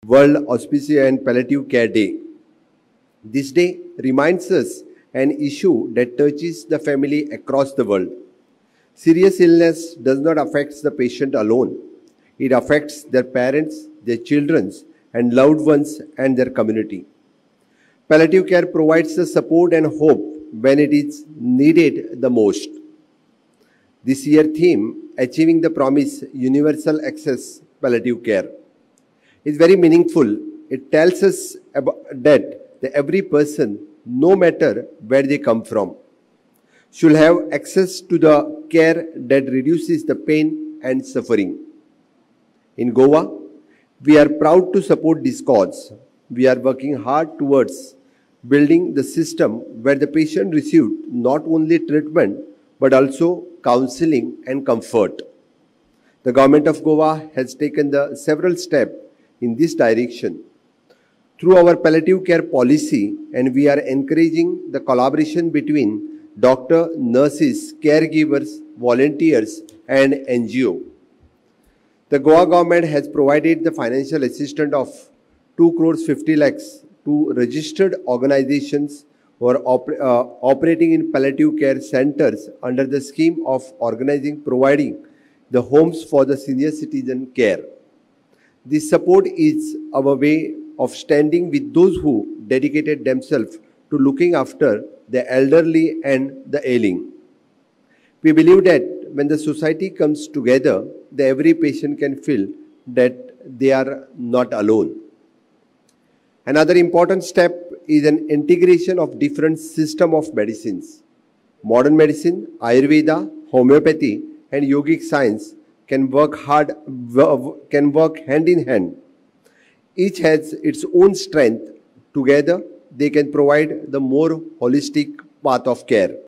World Hospice and Palliative Care Day. This day reminds us an issue that touches the family across the world. Serious illness does not affect the patient alone. It affects their parents, their children, and loved ones and their community. Palliative care provides the support and hope when it is needed the most. This year's theme, Achieving the Promise Universal Access Palliative Care, is very meaningful. It tells us that every person, no matter where they come from, should have access to the care that reduces the pain and suffering. In Goa, we are proud to support this cause. We are working hard towards building the system where the patient received not only treatment but also counseling and comfort. The government of Goa has taken several steps in this direction through our palliative care policy, and we are encouraging the collaboration between doctor, nurses, caregivers, volunteers, and NGO. The Goa government has provided the financial assistance of 2 crores 50 lakhs to registered organizations who are operating in palliative care centers under the scheme of providing the homes for the senior citizen care. This support is our way of standing with those who dedicated themselves to looking after the elderly and the ailing. We believe that when the society comes together, every patient can feel that they are not alone. Another important step is an integration of different systems of medicines. Modern medicine, Ayurveda, homeopathy, and yogic science can work hand in hand. Each has its own strength. Together, they can provide the more holistic path of care.